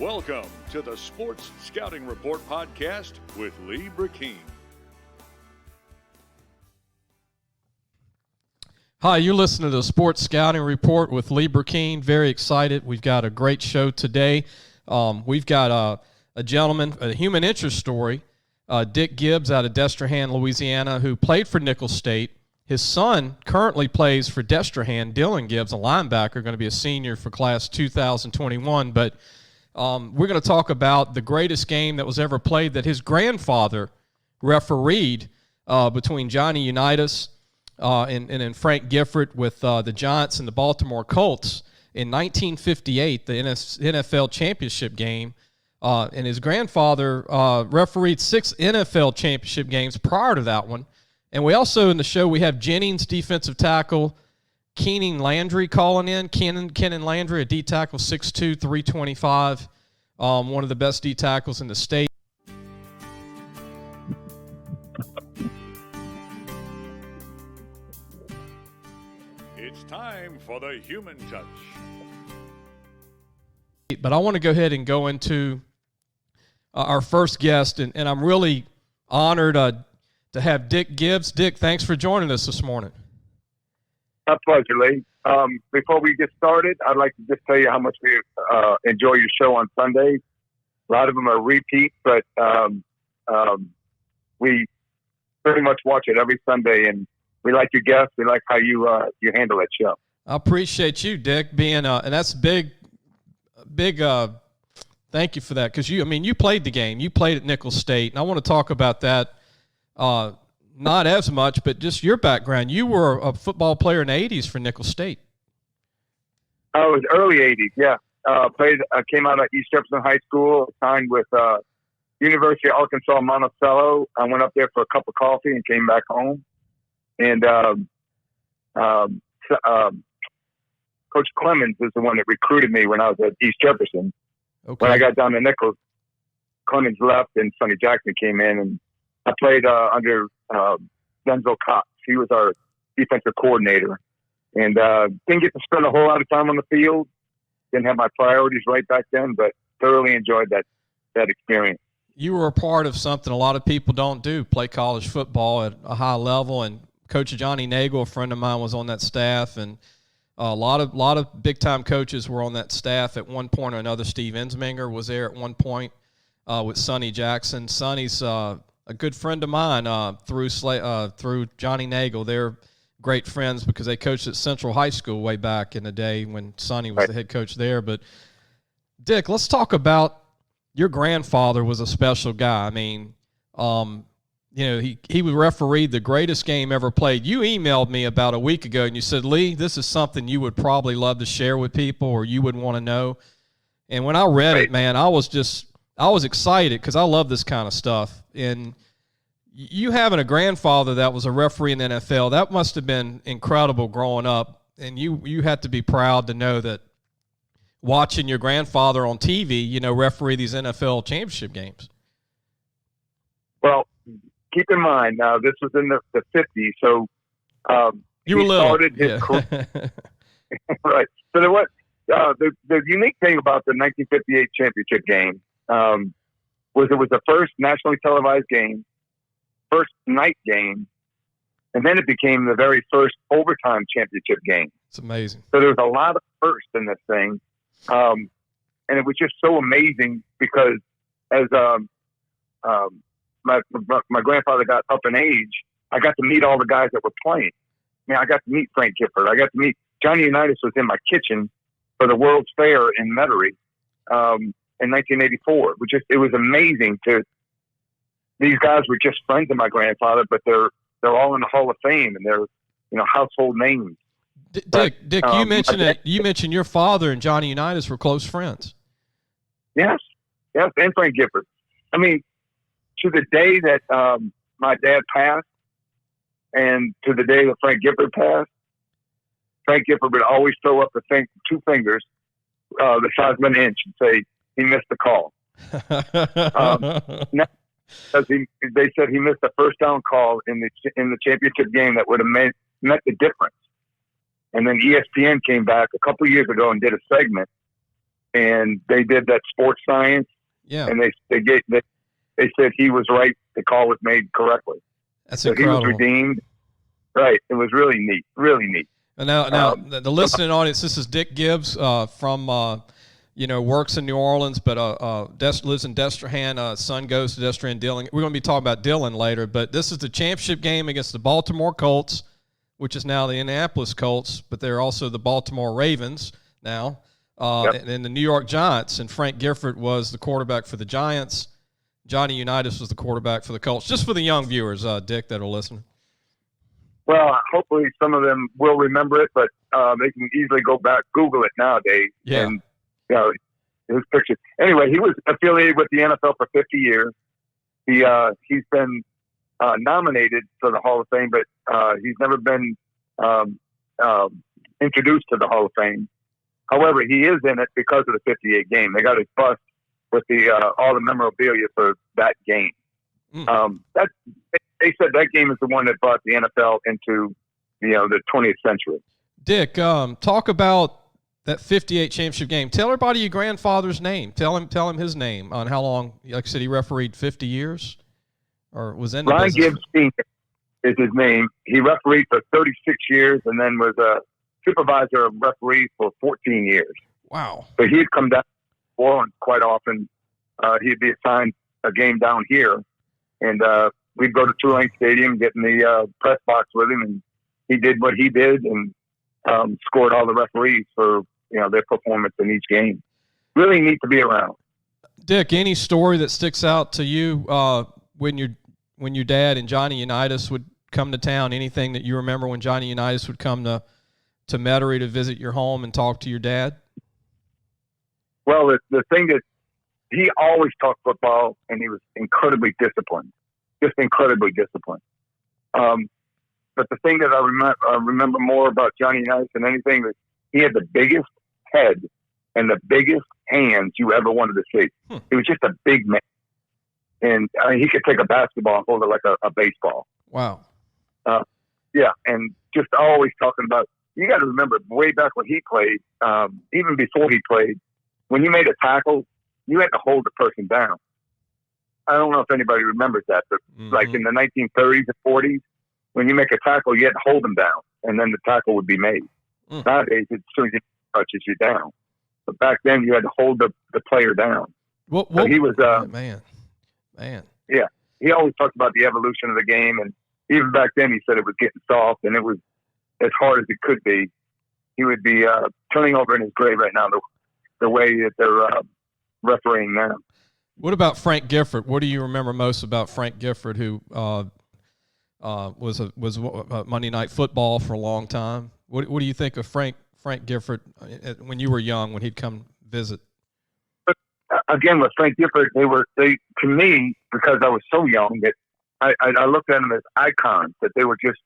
Welcome to the Sports Scouting Report podcast with Lee Brecheen. Hi, you're listening to the Sports Scouting Report with Lee Brecheen. Very excited. We've got a great show today. We've got a gentleman, a human interest story, Dick Gibbs out of Destrehan, Louisiana, who played for Nicholls State. His son currently plays for Destrehan, Dylan Gibbs, a linebacker, going to be a senior for class 2021. But we're going to talk about the greatest game that was ever played that his grandfather refereed between Johnny Unitas and Frank Gifford with the Giants and the Baltimore Colts in 1958, the NFL championship game. And his grandfather refereed 6 NFL championship games prior to that one. And we also, in the show, we have Jennings, defensive tackle, Keenan Landry calling in. Keenan Landry, a D tackle, 6'2", 325, one of the best D tackles in the state. It's time for the human touch. But I want to go ahead and go into our first guest, and I'm really honored to have Dick Gibbs. Dick, thanks for joining us this morning. My pleasure, Lee. Before we get started, I'd like to just tell you how much we enjoy your show on Sundays. A lot of them are repeats, but we pretty much watch it every Sunday, and we like your guests. We like how you handle that show. I appreciate you, Dick, being and that's big. Thank you for that, because you played the game. You played at Nicholls State, and I want to talk about that. Not as much, but just your background. You were a football player in the 80s for Nicholls State. Oh, it was early 80s, yeah. Came out of East Jefferson High School, signed with University of Arkansas Monticello. I went up there for a cup of coffee and came back home. And Coach Clemens is the one that recruited me when I was at East Jefferson. Okay. When I got down to Nicholls, Clemens left and Sonny Jackson came in, and I played under Denzel Cox. He was our defensive coordinator, and didn't get to spend a whole lot of time on the field. Didn't have my priorities right back then, but thoroughly enjoyed that experience. You were a part of something a lot of people don't do, play college football at a high level, and Coach Johnny Nagel, a friend of mine, was on that staff, and a lot of big-time coaches were on that staff at one point or another. Steve Ensminger was there at one point with Sonny Jackson. Sonny's a good friend of mine through Johnny Nagel. They're great friends because they coached at Central High School way back in the day when Sonny was the head coach there. But, Dick, let's talk about your grandfather was a special guy. I mean, he would referee the greatest game ever played. You emailed me about a week ago, and you said, Lee, this is something you would probably love to share with people or you would want to know. And when I read it, man, I was excited because I love this kind of stuff. And you having a grandfather that was a referee in the NFL, that must have been incredible growing up. And you had to be proud to know that watching your grandfather on TV, referee these NFL championship games. Well, keep in mind, now this was in the 50s, so you were little. Started his career. Right. So there was the unique thing about the 1958 championship game was it was the first nationally televised game, first night game, and then it became the very first overtime championship game. It's amazing. So there was a lot of firsts in this thing, and it was just so amazing because as my grandfather got up in age, I got to meet all the guys that were playing. I got to meet Frank Gifford. I got to meet Johnny Unitas was in my kitchen for the World's Fair in Metairie in 1984. It was amazing these guys were just friends of my grandfather, but they're all in the Hall of Fame and they're Dick, you mentioned your father and Johnny Unitas were close friends. Yes, and Frank Gifford. I mean, to the day that my dad passed and to the day that Frank Gifford passed, Frank Gifford would always throw up two fingers the size of an inch and say he missed the call. Because they said he missed the first down call in the championship game that would have met the difference. And then ESPN came back a couple years ago and did a segment and they did that sports science. Yeah. And they said he was right. The call was made correctly. That's so incredible. He was redeemed. Right. It was really neat. Really neat. And now the listening audience, this is Dick Gibbs from, works in New Orleans, but lives in Destrehan. Son goes to Destrehan Dylan. We're going to be talking about Dylan later, but this is the championship game against the Baltimore Colts, which is now the Indianapolis Colts, but they're also the Baltimore Ravens now, and the New York Giants. And Frank Gifford was the quarterback for the Giants. Johnny Unitas was the quarterback for the Colts. Just for the young viewers, Dick, that are listening. Well, hopefully some of them will remember it, but they can easily go back, Google it nowadays. Yeah. And, his picture. Anyway, he was affiliated with the NFL for 50 years. He's been nominated for the Hall of Fame, but he's never been introduced to the Hall of Fame. However, he is in it because of the 58 game. They got his bust with all the memorabilia for that game. They said that game is the one that brought the NFL into, the 20th century. Dick, talk about that 58 championship game. Tell everybody your grandfather's name. Tell him his name on how long. Like I said, he refereed 50 years, or was in the Ron business. Gibbs Sr. is his name. He refereed for 36 years and then was a supervisor of referee for 14 years. Wow. So he'd come down to New Orleans quite often. He'd be assigned a game down here, and we'd go to Tulane Stadium, get in the press box with him, and he did what he did and scored all the referees for their performance in each game. Really neat to be around. Dick, any story that sticks out to you when your dad and Johnny Unitas would come to town? Anything that you remember when Johnny Unitas would come to Metairie to visit your home and talk to your dad? Well, the thing that he always talked football, and he was incredibly disciplined, just incredibly disciplined. But the thing that I remember more about Johnny Unitas than anything is he had the biggest head and the biggest hands you ever wanted to see. He was just a big man. And he could take a basketball and hold it like a baseball. Wow. Yeah, and just always talking about, you got to remember, way back when he played, even before he played, when you made a tackle, you had to hold the person down. I don't know if anybody remembers that, but like in the 1930s and 40s, when you make a tackle, you had to hold them down, and then the tackle would be made. Nowadays, as soon as he touches you down. But back then, you had to hold the player down. What he was man. Yeah, he always talked about the evolution of the game, and even back then, he said it was getting soft, and it was as hard as it could be. He would be turning over in his grave right now, the way that they're refereeing now. What about Frank Gifford? What do you remember most about Frank Gifford, who was Monday Night Football for a long time? What do you think of Frank Gifford when you were young, when he'd come visit? But again, with Frank Gifford, they to me, because I was so young, that I looked at them as icons, that they were just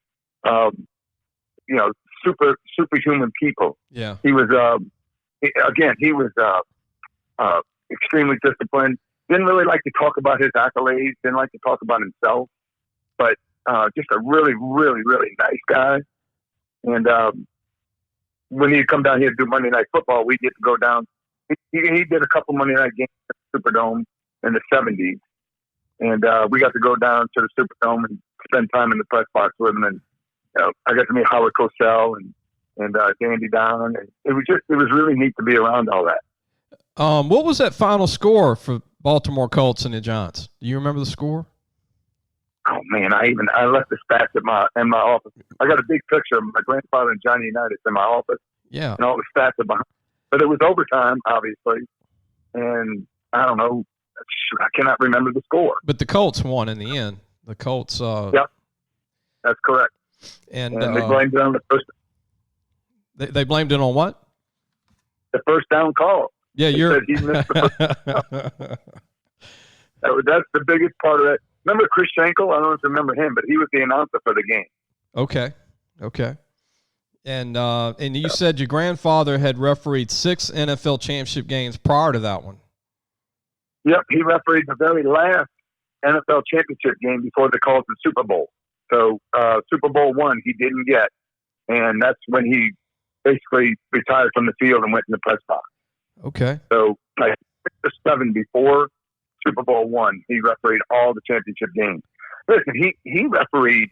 superhuman people. Yeah. He was extremely disciplined. Didn't really like to talk about his accolades. Didn't like to talk about himself. But just a really, really, really nice guy. And when he'd come down here to do Monday Night Football, we'd get to go down. He did a couple Monday night games at the Superdome in the 70s. And we got to go down to the Superdome and spend time in the press box with him. And I got to meet Howard Cosell and Dandy Down. And it was really neat to be around all that. What was that final score for Baltimore Colts and the Giants? Do you remember the score? Oh man, I left the stats in my office. I got a big picture of my grandfather and Johnny Unitas in my office. Yeah. And all the stats are behind. But it was overtime, obviously. And I don't know. I cannot remember the score. But the Colts won in the end. The Colts. Yep. That's correct. And they blamed it on the first. They blamed it on what? The first down call. Yeah, he missed the first. That's the biggest part of it. Remember Chris Schenkel? I don't know if you remember him, but he was the announcer for the game. Okay. And you said your grandfather had refereed 6 NFL championship games prior to that one. Yep, he refereed the very last NFL championship game before they called the Super Bowl. So Super Bowl I he didn't get, and that's when he basically retired from the field and went in the press box. Okay. So, like 6 or 7 before Super Bowl I, he refereed all the championship games. Listen, he refereed.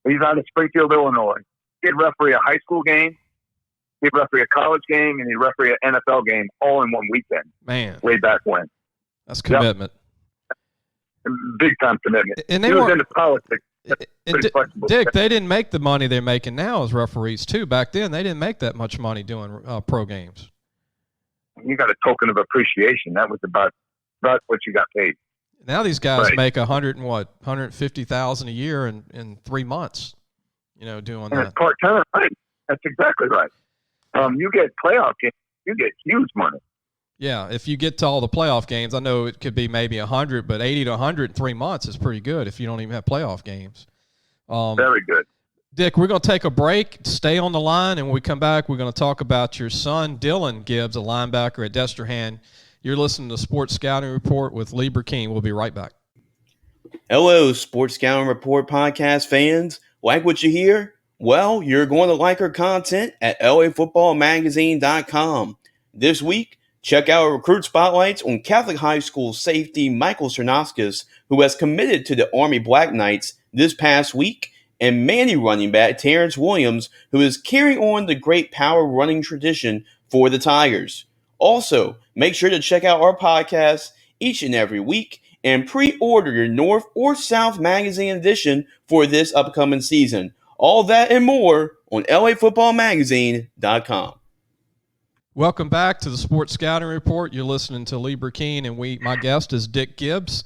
He's out of Springfield, Illinois. He'd referee a high school game, he'd referee a college game, and he'd referee an NFL game all in one weekend. Man. Way back when. That's commitment. Yep. Big time commitment. And he was into politics. Dick, they didn't make the money they're making now as referees, too. Back then, they didn't make that much money doing pro games. You got a token of appreciation. That was about what you got paid. Now these guys make $150,000 a year in 3 months. Doing and that. It's part time, right? That's exactly right. You get playoff games, you get huge money. Yeah, if you get to all the playoff games, I know it could be maybe 100, but 80 to 100 in 3 months is pretty good if you don't even have playoff games. Very good. Dick, we're going to take a break. Stay on the line, and when we come back, we're going to talk about your son, Dylan Gibbs, a linebacker at Destrehan. You're listening to Sports Scouting Report with Lee Brecheen. We'll be right back. Hello, Sports Scouting Report podcast fans. Like what you hear? Well, you're going to like our content at lafootballmagazine.com. This week, check out our recruit spotlights on Catholic High School safety Michael Cernoskis, who has committed to the Army Black Knights this past week, and Manny running back Terrence Williams, who is carrying on the great power running tradition for the Tigers. Also, make sure to check out our podcast each and every week and pre-order your North or South Magazine edition for this upcoming season. All that and more on lafootballmagazine.com. Welcome back to the Sports Scouting Report. You're listening to Lee Brecheen, and my guest is Dick Gibbs,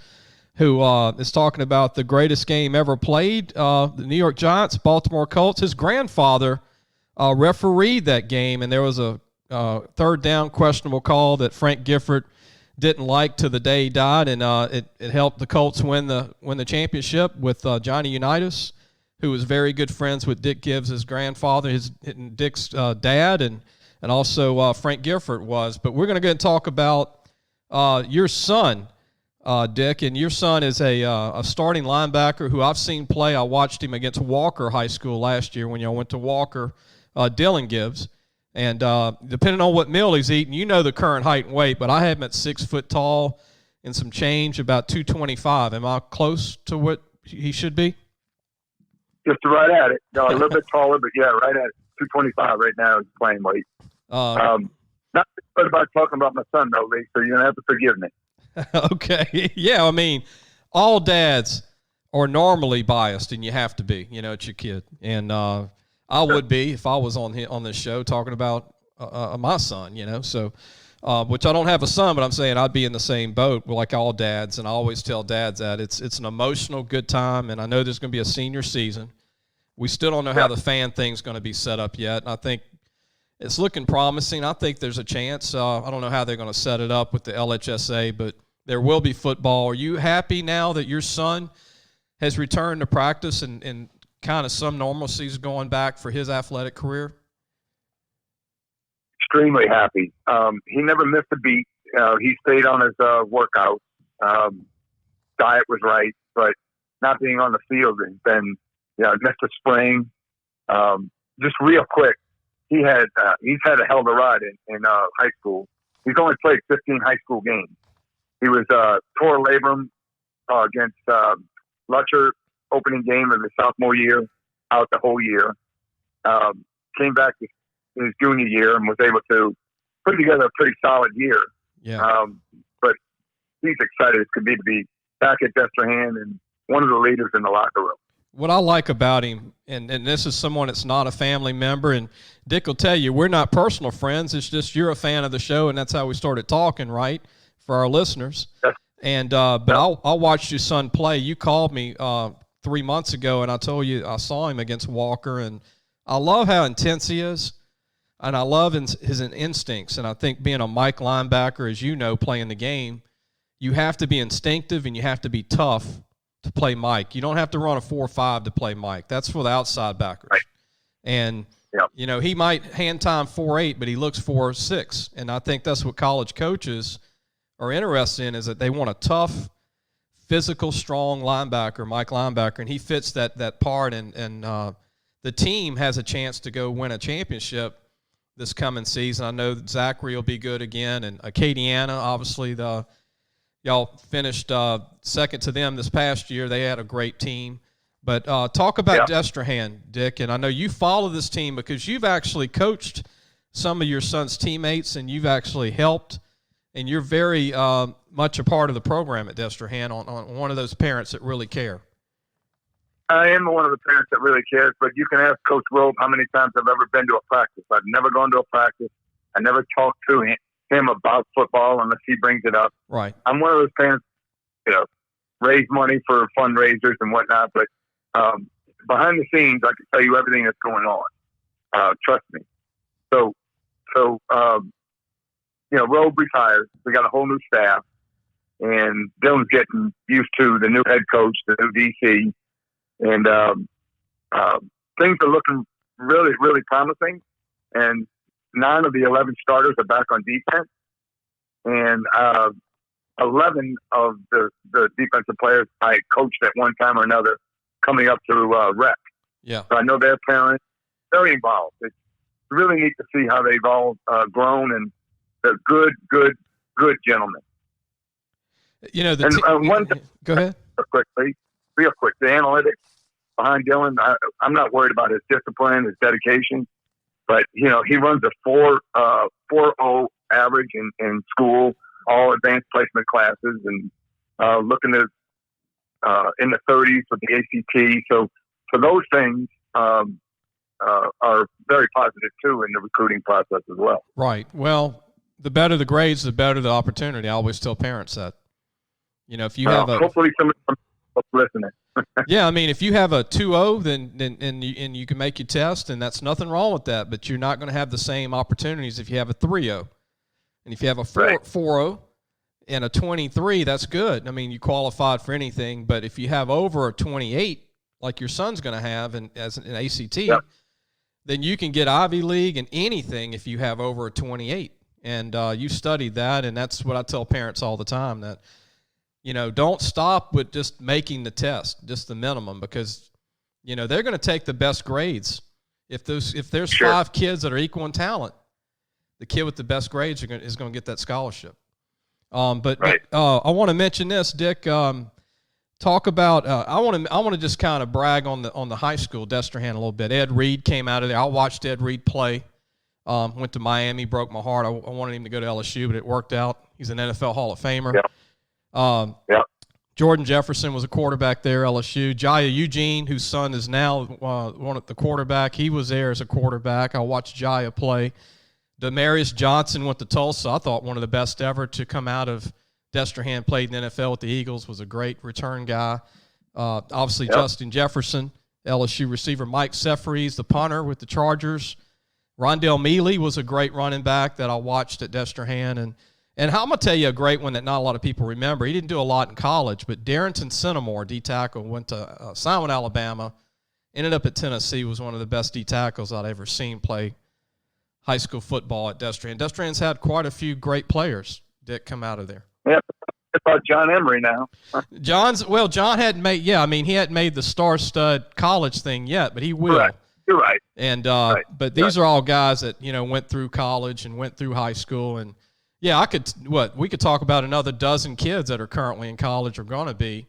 who is talking about the greatest game ever played, the New York Giants, Baltimore Colts. His grandfather refereed that game, and there was a third down questionable call that Frank Gifford didn't like to the day he died, and it helped the Colts win the championship with Johnny Unitas, who was very good friends with Dick Gibbs, his grandfather, Dick's dad, and also Frank Gifford was. But we're going to go and talk about your son, Dick, and your son is a starting linebacker who I've seen play. I watched him against Walker High School last year when y'all went to Walker, Dylan Gibbs. And depending on what meal he's eating, the current height and weight, but I have him at 6 foot tall and some change, about 225. Am I close to what he should be? Just right at it. No, a little bit taller, but yeah, right at it. 225 right now is playing weight. Not good about talking about my son, though, Lee, so you're going to have to forgive me. Okay. Yeah, I mean, all dads are normally biased, and you have to be. It's your kid. And I would be if I was on this show talking about my son, So, which I don't have a son, but I'm saying I'd be in the same boat like all dads, and I always tell dads that it's an emotional good time, and I know there's going to be a senior season. We still don't know how the fan thing's going to be set up yet, and I think it's looking promising. I think there's a chance. I don't know how they're going to set it up with the LHSA, but there will be football. Are you happy now that your son has returned to practice and kind of some normalcy is going back for his athletic career? Extremely happy. He never missed a beat. He stayed on his workout. Diet was right, but not being on the field has been, missed a spring. Just real quick, he's had a hell of a ride in high school. He's only played 15 high school games. He was tore labrum against Lutcher, opening game of his sophomore year, out the whole year. Came back in his junior year and was able to put together a pretty solid year. Yeah. But he's excited as could be to be back at Destrehan and one of the leaders in the locker room. What I like about him, and this is someone that's not a family member, and Dick will tell you, we're not personal friends. It's just you're a fan of the show, and that's how we started talking, right, for our listeners. Yes. And but I watched your son play. You called me 3 months ago, and I told you I saw him against Walker, and I love how intense he is, and I love his instincts. And I think being a Mike linebacker, as you know, playing the game, you have to be instinctive and you have to be tough to play Mike. You don't have to run a 4.5 to play Mike. That's for the outside backers. Right. And, yep. He might hand time 4.8, but he looks 4.6. And I think that's what college coaches are interested in, is that they want a tough, physical, strong linebacker, Mike linebacker, and he fits that part. And the team has a chance to go win a championship this coming season. I know that Zachary will be good again, and Acadiana, obviously, y'all finished second to them this past year. They had a great team. But talk about Destrehan, Dick, and I know you follow this team because you've actually coached some of your son's teammates, and you've actually helped, and you're very much a part of the program at Destrehan, on one of those parents that really care. I am one of the parents that really cares, but you can ask Coach Robe how many times I've ever been to a practice. I've never gone to a practice. I never talked to him about football unless he brings it up. Right. I'm one of those parents, raise money for fundraisers and whatnot, but behind the scenes, I can tell you everything that's going on. Trust me. So Robe retired. We got a whole new staff, and Dylan's getting used to the new head coach, the new DC. And things are looking really, really promising. And 9 of the 11 starters are back on defense. And 11 of the defensive players I coached at one time or another coming up through rec. Yeah. So I know their parents, very involved. It's really neat to see how they've all grown, and they're good gentlemen. One thing, go ahead. Real quick, the analytics behind Dylan, I'm not worried about his discipline, his dedication, but he runs a 4.0 average in school, all advanced placement classes, and looking at in the 30s with the ACT. So those things are very positive too in the recruiting process as well. Right. Well, the better the grades, the better the opportunity. I always tell parents that. If you have hopefully somebody's listening. Yeah, I mean, if you have a 2.0, then you can make your test, and that's nothing wrong with that. But you're not going to have the same opportunities if you have a 3.0, and if you have a 4.0 and a 23, that's good. I mean, you qualified for anything. But if you have over a 28, like your son's going to have, as an ACT, then you can get Ivy League and anything if you have over a 28. And you studied that, and that's what I tell parents all the time, that don't stop with just making the test, just the minimum, because, they're going to take the best grades. If there's 5 kids that are equal in talent, the kid with the best grades is going to get that scholarship. I want to mention this, Dick. Talk about I want to just kind of brag on the high school, Destrehan, a little bit. Ed Reed came out of there. I watched Ed Reed play. Went to Miami, broke my heart. I wanted him to go to LSU, but it worked out. He's an NFL Hall of Famer. Jordan Jefferson was a quarterback there, LSU. Jaya Eugene, whose son is now one of the quarterback, he was there as a quarterback. I watched Jaya play. Demarius Johnson went to Tulsa. I thought one of the best ever to come out of Destrehan, played in the NFL with the Eagles, was a great return guy. Obviously, Justin Jefferson, LSU receiver. Mike Sefries, the punter with the Chargers. Rondell Mealy was a great running back that I watched at Destrehan. And I'm going to tell you a great one that not a lot of people remember. He didn't do a lot in college, but Darrington Centimore, D-tackle, went to Simon, Alabama, ended up at Tennessee, was one of the best D-tackles I'd ever seen play high school football at Destrehan. Destrehan's had quite a few great players that come out of there. Yeah, it's about John Emery now. John hadn't made, he hadn't made the star-stud college thing yet, but he will. Right. You're right. And but these are all guys that went through college and went through high school, and we could talk about another dozen kids that are currently in college or going to be,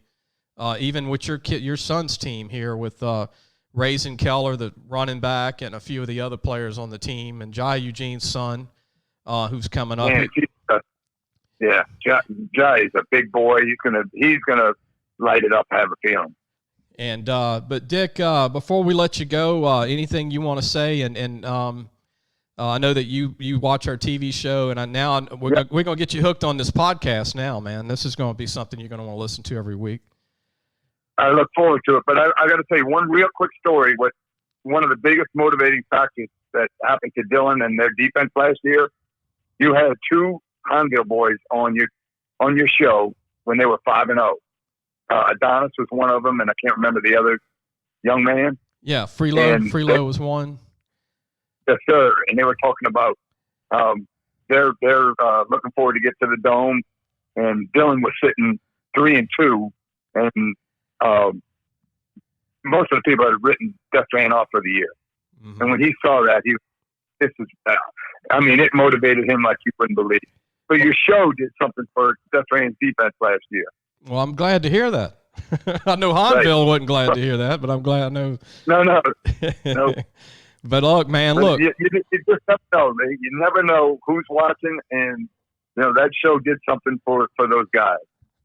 even with your son's team here with Raisin Keller, the running back, and a few of the other players on the team, and Jai Eugene's son, who's coming up. Jai is a big boy. He's gonna light it up. I have a feeling. And but Dick, before we let you go, anything you want to say? And I know that you watch our TV show, and we're gonna get you hooked on this podcast now, man. This is gonna be something you're gonna want to listen to every week. I look forward to it, but I got to tell you one real quick story. What one of the biggest motivating factors that happened to Dylan and their defense last year, you had 2 Honville boys on your show when they were 5-0. Adonis was one of them, and I can't remember the other young man. Yeah, Freelo was one. Yes, sir. And they were talking about they're looking forward to get to the Dome, and Dylan was sitting 3-2, and most of the people had written Destrehan off for the year. Mm-hmm. And when he saw that, I mean, it motivated him like you wouldn't believe. But your show did something for Destrehan's defense last year. Well, I'm glad to hear that. I know Honville wasn't glad to hear that, but I'm glad I know. No. But look, man, look. You just never know. You never know who's watching, and that show did something for those guys.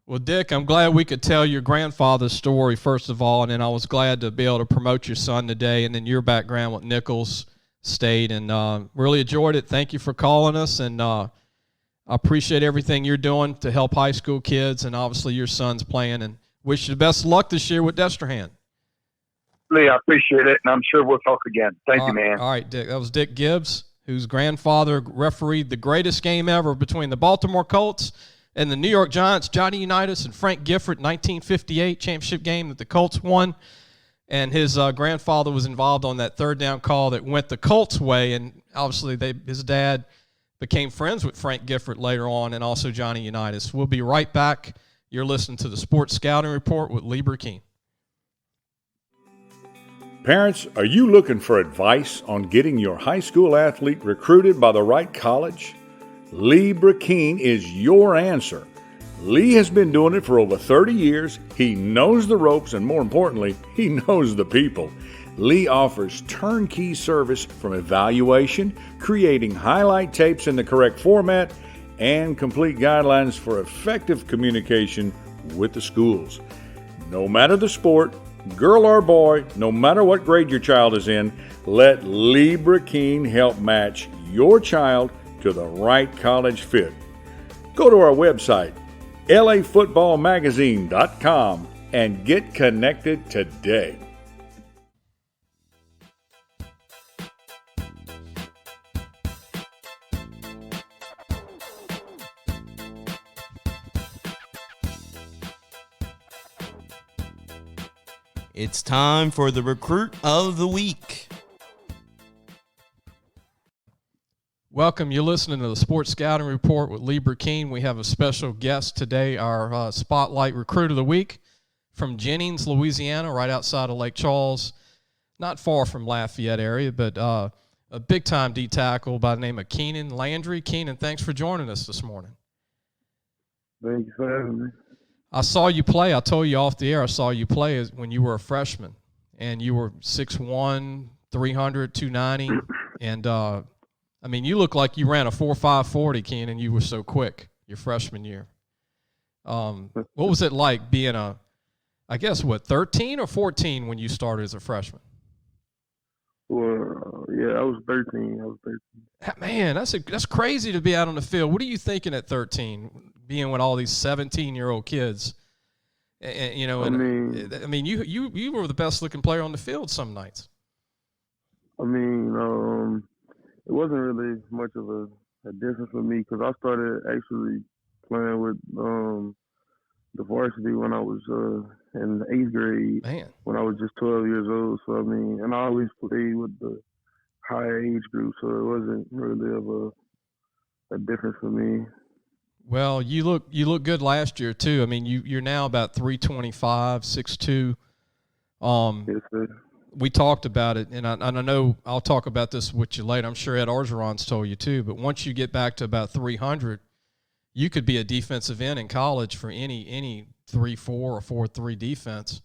Well, Dick, I'm glad we could tell your grandfather's story, first of all, and then I was glad to be able to promote your son today, and then your background with Nicholls State, and really enjoyed it. Thank you for calling us, and I appreciate everything you're doing to help high school kids, and obviously your son's playing, and wish you the best of luck this year with Destrehan. Lee, I appreciate it, and I'm sure we'll talk again. Thank you, man. All right, Dick. That was Dick Gibbs, whose grandfather refereed the greatest game ever between the Baltimore Colts and the New York Giants, Johnny Unitas and Frank Gifford, 1958 championship game that the Colts won. And his grandfather was involved on that third down call that went the Colts' way, and obviously his dad became friends with Frank Gifford later on, and also Johnny Unitas. We'll be right back. You're listening to the Sports Scouting Report with Lee Brecheen. Parents, are you looking for advice on getting your high school athlete recruited by the right college? Lee Brecheen is your answer. Lee has been doing it for over 30 years. He knows the ropes, and more importantly, he knows the people. Lee offers turnkey service from evaluation, creating highlight tapes in the correct format, and complete guidelines for effective communication with the schools. No matter the sport, girl or boy, no matter what grade your child is in, let Lee Brecheen help match your child to the right college fit. Go to our website, lafootballmagazine.com, and get connected today. It's time for the Recruit of the Week. Welcome. You're listening to the Sports Scouting Report with Lee Brecheen. We have a special guest today, our Spotlight Recruit of the Week from Jennings, Louisiana, right outside of Lake Charles, not far from Lafayette area, but a big-time D tackle by the name of Keenan Landry. Keenan, thanks for joining us this morning. Thank you for having me. I saw you play. I told you off the air I saw you play when you were a freshman, and you were 6'1", 300, 290, and I mean, you look like you ran a 4.5 40, Keenan. You were so quick your freshman year. What was it like being I guess, 13 or 14 when you started as a freshman? Well, yeah, I was 13. Man, that's crazy to be out on the field. What are you thinking at 13, being with all these 17-year-old kids? And you were the best-looking player on the field some nights. I mean, it wasn't really much of a difference for me because I started actually playing with the varsity when I was in the 8th grade. Man. When I was just 12 years old. So, I mean, and I always played with the higher age group, so it wasn't really of a difference for me. Well, you look good last year too. I mean, you're now about 325, 6'2". Yes, sir. We talked about it, and I know I'll talk about this with you later. I'm sure Ed Orgeron's told you too. But once you get back to about 300, you could be a defensive end in college for any 3-4 or 4-3 defense.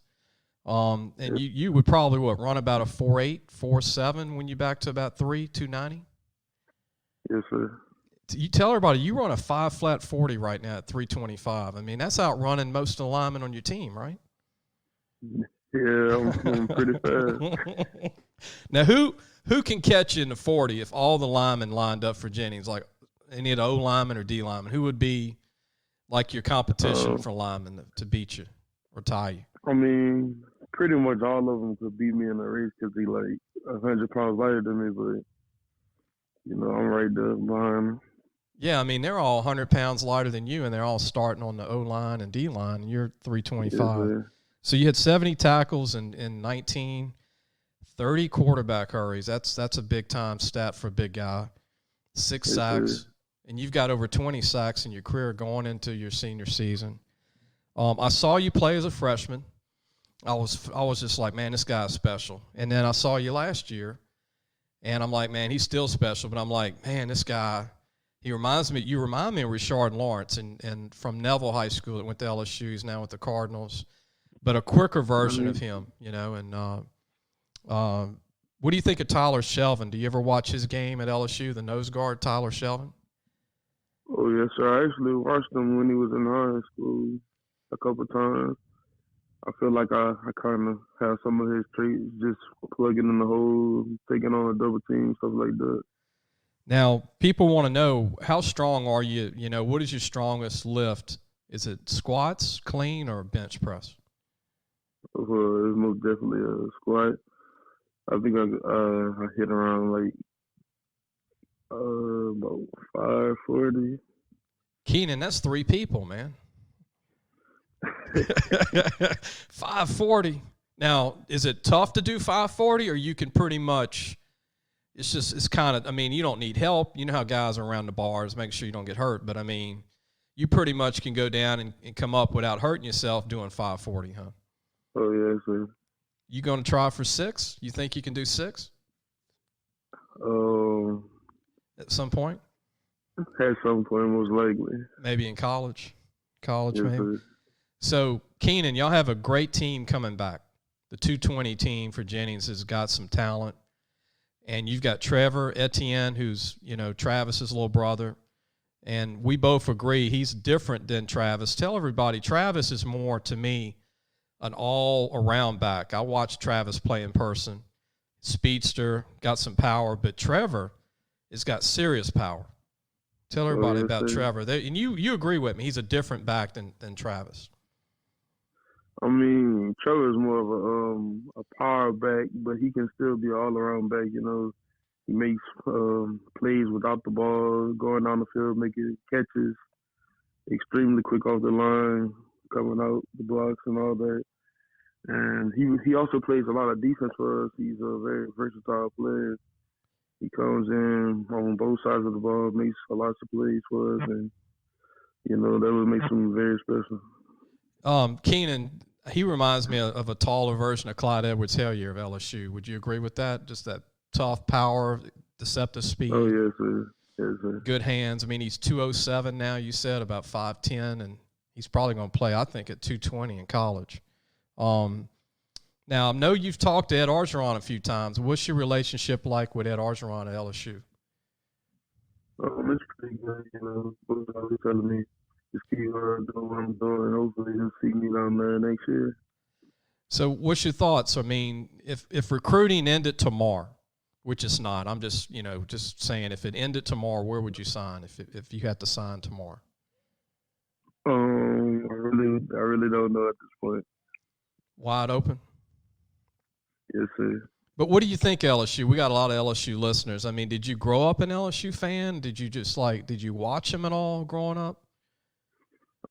And you would probably run about a 4.8, 4.7 when you back to about 290. Yes, sir. You tell everybody you run a 5 40 right now at 325. I mean, that's outrunning most of the linemen on your team, right? Yeah, I'm pretty fast. Now, who can catch you in the 40 if all the linemen lined up for Jennings, like any of the O linemen or D linemen? Who would be like your competition for linemen to beat you or tie you? I mean, pretty much all of them could beat me in a race because they like 100 pounds lighter than me, but I'm right there behind them. Yeah, I mean, they're all 100 pounds lighter than you, and they're all starting on the O-line and D-line, and you're 325. Yeah, so you had 70 tackles in 19, 30 quarterback hurries. That's a big-time stat for a big guy. 6 sacks, and you've got over 20 sacks in your career going into your senior season. I saw you play as a freshman. I was just like, man, this guy's special. And then I saw you last year, And I'm like, man, he's still special. But I'm like, man, this guy, you remind me of Richard Lawrence and from Neville High School that went to LSU. He's now with the Cardinals. But a quicker version of him, And what do you think of Tyler Shelvin? Do you ever watch his game at LSU, the nose guard, Tyler Shelvin? Oh, yes, sir. I actually watched him when he was in high school a couple times. I feel like I kind of have some of his traits, just plugging in the hole, taking on a double team, stuff like that. Now, people want to know, how strong are you? What is your strongest lift? Is it squats, clean, or bench press? It's most definitely a squat. I think I hit around like about 540. Keenan, that's 3 people, man. 540. Now, is it tough to do 540, or you can pretty much? It's kind of. I mean, you don't need help. You know how guys are around the bars, make sure you don't get hurt. But I mean, you pretty much can go down and come up without hurting yourself doing 540, huh? Oh yeah, sir. You going to try for 6? You think you can do 6? At some point? At some point, most likely. Maybe in college. Yes, Maybe. Sir. So, Keenan, y'all have a great team coming back. The 220 team for Jennings has got some talent. And you've got Trevor Etienne, who's, Travis's little brother. And we both agree he's different than Travis. Tell everybody, Travis is more, to me, an all-around back. I watched Travis play in person. Speedster, got some power, but Trevor has got serious power. Tell everybody about Trevor. And you agree with me. He's a different back than Travis. I mean, Trevor is more of a power back, but he can still be an all-around back. He makes plays without the ball, going down the field, making catches, extremely quick off the line, coming out the blocks and all that. And he also plays a lot of defense for us. He's a very versatile player. He comes in on both sides of the ball, makes a lot of plays for us, and that would make him very special. Keenan, he reminds me of a taller version of Clyde Edwards-Helaire of LSU. Would you agree with that? Just that tough power, deceptive speed. Oh yes, sir. Yes, sir. Good hands. I mean, he's 207 now. You said about 5'10", and he's probably going to play, I think, at 220 in college. Now, I know you've talked to Ed Orgeron a few times. What's your relationship like with Ed Orgeron at LSU? It's pretty good, Both always telling me just keep doing what I'm doing, and hopefully he'll see me down there next year. So what's your thoughts? I mean, if recruiting ended tomorrow, which it's not, I'm just, just saying, if it ended tomorrow, where would you sign if you had to sign tomorrow? I really don't know at this point. Wide open? Yes, sir. But what do you think, LSU? We got a lot of LSU listeners. I mean, did you grow up an LSU fan? Did you did you watch them at all growing up?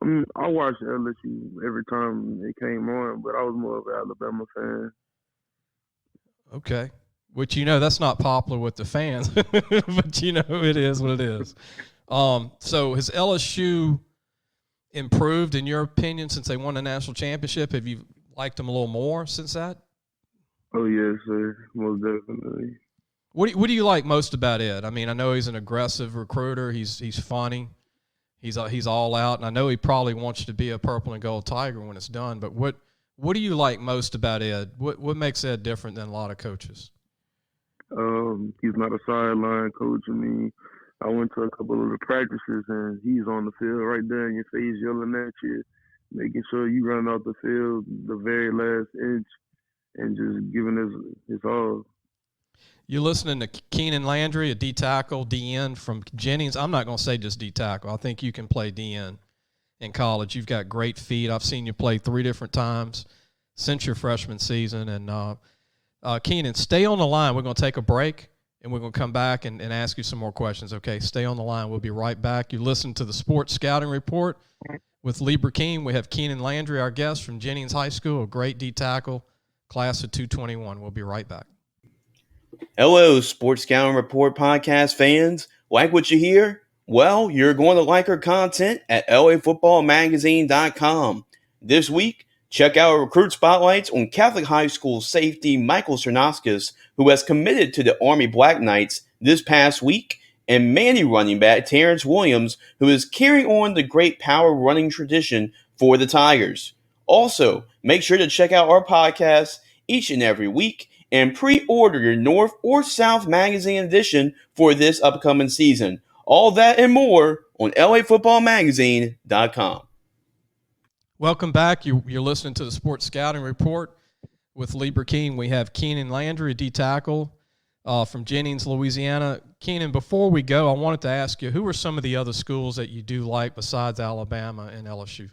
I watched LSU every time it came on, but I was more of an Alabama fan. Okay. Which, that's not popular with the fans, but, it is what it is. So has LSU improved, in your opinion, since they won the national championship? Have you liked them a little more since that? Oh, yes, sir. Most definitely. What do you like most about Ed? I mean, I know he's an aggressive recruiter. He's funny. He's all out, and I know he probably wants you to be a purple and gold Tiger when it's done. But what do you like most about Ed? What makes Ed different than a lot of coaches? He's not a sideline coach. I mean, I went to a couple of the practices, and he's on the field right there in your face yelling at you, making sure you run out the field the very last inch and just giving his all. You're listening to Keenan Landry, a D tackle, DN from Jennings. I'm not going to say just D tackle. I think you can play DN in college. You've got great feet. I've seen you play 3 different times since your freshman season. And Keenan, stay on the line. We're going to take a break, and we're going to come back and ask you some more questions. Okay, stay on the line. We'll be right back. You listen to the Sports Scouting Report with Lee Brecheen. We have Keenan Landry, our guest from Jennings High School, a great D tackle, class of 221. We'll be right back. Hello, Sports Scouting Report podcast fans. Like what you hear? Well, you're going to like our content at lafootballmagazine.com. This week, Check out our recruit spotlights on Catholic High School safety Nicholls State, who has committed to the Army Black Knights this past week, and Manny running back Terrence Williams, who is carrying on the great power running tradition for the Tigers. Also, make sure to check out our podcast each and every week and pre-order your North or South Magazine edition for this upcoming season. All that and more on LAFootballMagazine.com. Welcome back. You're listening to the Sports Scouting Report with Lee Brecheen. We have Keenan Landry, a D tackle from Jennings, Louisiana. Keenan, before we go, I wanted to ask you, who are some of the other schools that you do like besides Alabama and LSU?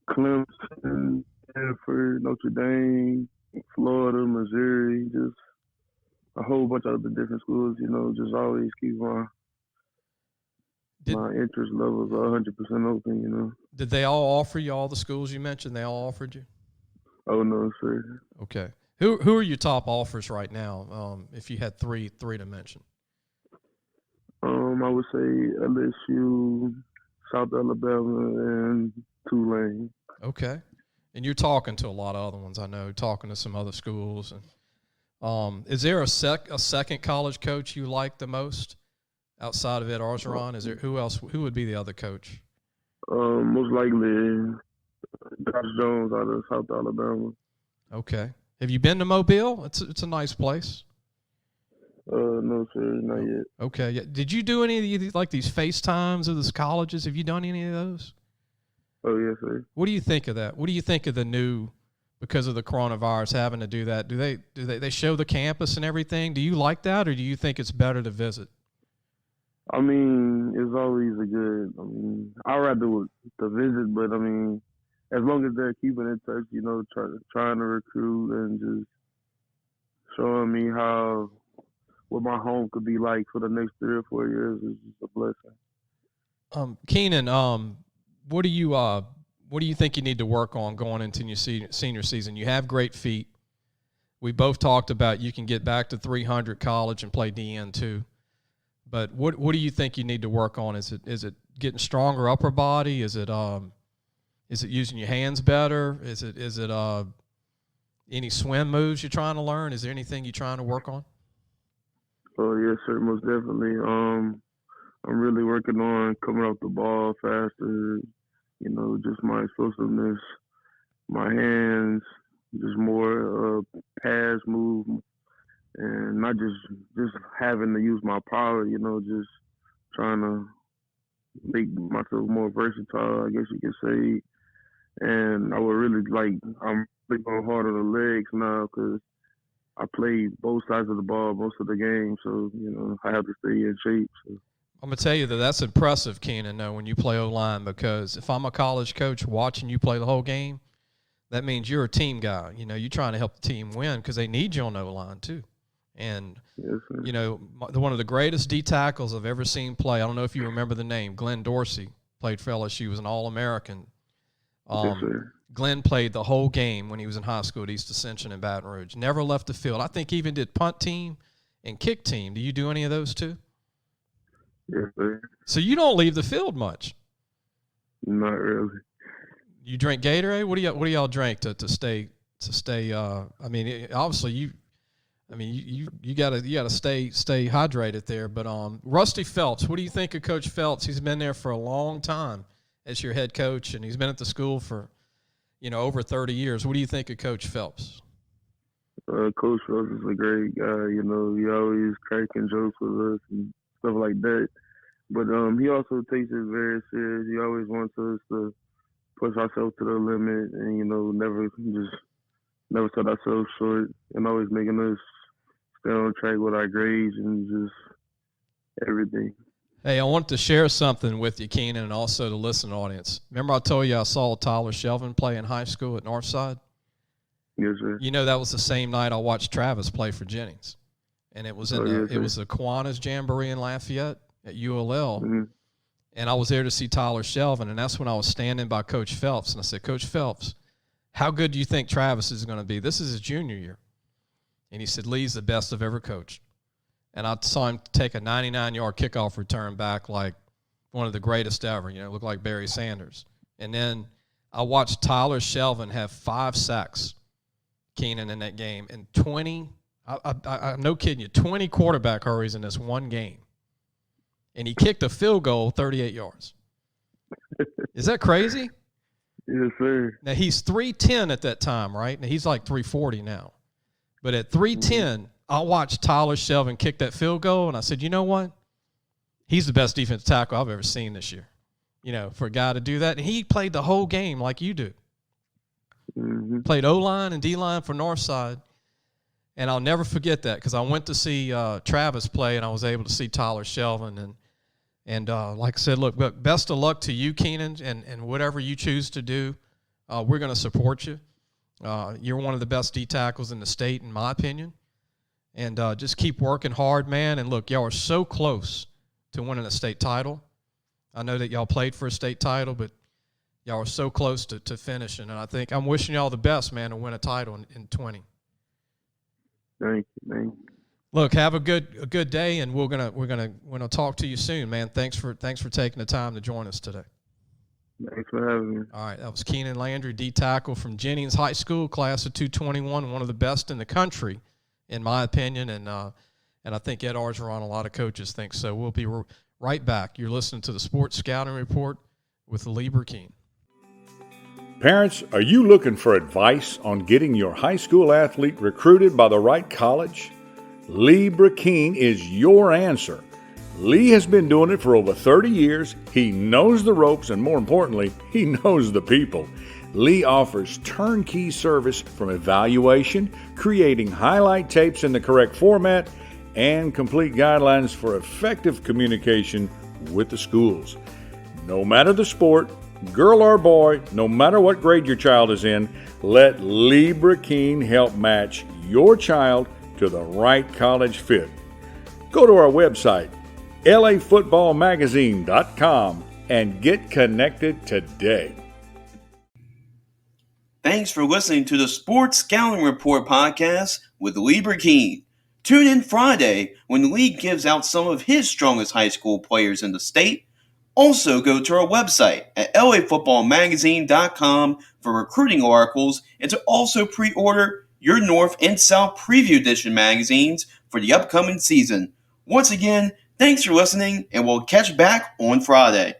Clemson, Gifford, Notre Dame, Florida, Missouri, just a whole bunch of other different schools, just always keep my interest levels are 100% open, Did they all offer you all the schools you mentioned? They all offered you? Oh, no, sir. Okay. Who are your top offers right now, if you had three to mention? I would say LSU, South Alabama, and Tulane. Okay. And you're talking to a lot of other ones, I know, talking to some other schools. And is there a second college coach you like the most outside of Ed Orgeron? Is there who would be the other coach? Most likely Josh Jones out of South Alabama. Okay. Have you been to Mobile? It's a nice place. No, sir, not yet. Okay. Yeah. Did you do any of these, like these FaceTimes of these colleges? Have you done any of those? Oh, yes, sir. What do you think of that? What do you think of the new, because of the coronavirus, having to do that? Do they show the campus and everything? Do you like that, or do you think it's better to visit? I mean, it's always I'd rather to visit, but as long as they're keeping in touch, trying to recruit and just showing me what my home could be like for the next 3 or 4 years is just a blessing. Keenan, what do you think you need to work on going into your senior season? You have great feet. We both talked about you can get back to 300 college and play DN too. But what do you think you need to work on? Is it getting stronger upper body? Is it using your hands better? Is it any swim moves you're trying to learn? Is there anything you're trying to work on? Oh, yes, sir, most definitely. I'm really working on coming off the ball faster, just my explosiveness, my hands, just more pass move, and not just having to use my power, just trying to make myself more versatile, I guess you could say. And I'm really going hard on the legs now because I play both sides of the ball most of the game, so, I have to stay in shape. So. I'm going to tell you that's impressive, Keenan, when you play O-line, because if I'm a college coach watching you play the whole game, that means you're a team guy. You're trying to help the team win because they need you on O-line too. And, yes, sir. One of the greatest D tackles I've ever seen play, I don't know if you remember the name, Glenn Dorsey, played for LSU, was an All-American. Yes, sir. Glenn played the whole game when he was in high school at East Ascension in Baton Rouge. Never left the field. I think he even did punt team and kick team. Do you do any of those too? Yes, sir. So you don't leave the field much? Not really. You drink Gatorade? What do y'all drink to stay? Obviously you gotta stay hydrated there. But Rusty Phelps, what do you think of Coach Phelps? He's been there for a long time as your head coach, and he's been at the school for over 30 years. What do you think of Coach Phelps? Coach Phelps is a great guy. He always cracking jokes with us and stuff like that. But he also takes it very serious. He always wants us to push ourselves to the limit and, never set ourselves short, and always making us stay on track with our grades and just everything. Hey, I want to share something with you, Keenan, and also the listening audience. Remember I told you I saw Tyler Shelvin play in high school at Northside? Yes, sir. That was the same night I watched Travis play for Jennings. And it was it was the Kiwanis Jamboree in Lafayette at ULL. Mm-hmm. And I was there to see Tyler Shelvin, and that's when I was standing by Coach Phelps. And I said, Coach Phelps, how good do you think Travis is going to be? This is his junior year. And he said, Lee's the best I've ever coached. And I saw him take a 99-yard kickoff return back like one of the greatest ever. Looked like Barry Sanders. And then I watched Tyler Shelvin have 5 sacks, Keenan, in that game, and 20 – I'm no kidding you, 20 quarterback hurries in this one game. And he kicked a field goal 38 yards. Is that crazy? Yes, sir. Now, he's 310 at that time, right? Now, he's like 340 now. But at 310, I watched Tyler Shelvin kick that field goal, and I said, you know what? He's the best defensive tackle I've ever seen this year. You know, for a guy to do that. And he played the whole game like you do. Mm-hmm. Played O-line and D-line for Northside. And I'll never forget that because I went to see Travis play, and I was able to see Tyler Shelvin. And like I said, look, best of luck to you, Keenan, and whatever you choose to do. We're going to support you. You're one of the best D tackles in the state, in my opinion. And just keep working hard, man. And look, y'all are so close to winning a state title. I know that y'all played for a state title, but y'all are so close to finishing. And I think I'm wishing y'all the best, man, to win a title in 20. Thank you. Look, have a good day, and we're gonna talk to you soon, man. Thanks for taking the time to join us today. Thanks for having me. All right, that was Keenan Landry, D tackle from Jennings High School, class of 221, one of the best in the country, in my opinion, and I think Ed Orgeron, a lot of coaches think so. We'll be right back. You're listening to the Sports Scouting Report with Lee Brecheen. Parents, are you looking for advice on getting your high school athlete recruited by the right college? Lee Brecheen is your answer. Lee has been doing it for over 30 years. He knows the ropes, and more importantly, he knows the people. Lee offers turnkey service from evaluation, creating highlight tapes in the correct format, and complete guidelines for effective communication with the schools. No matter the sport, girl or boy, no matter what grade your child is in, let Lee Brecheen help match your child to the right college fit. Go to our website, lafootballmagazine.com, and get connected today. Thanks for listening to the Sports Scouting Report podcast with Lee Brecheen. Tune in Friday when the league gives out some of his strongest high school players in the state. Also, go to our website at lafootballmagazine.com for recruiting articles and to also pre-order your North and South Preview Edition magazines for the upcoming season. Once again, thanks for listening, and we'll catch back on Friday.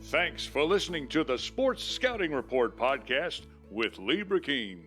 Thanks for listening to the Sports Scouting Report podcast with Lee Brecheen.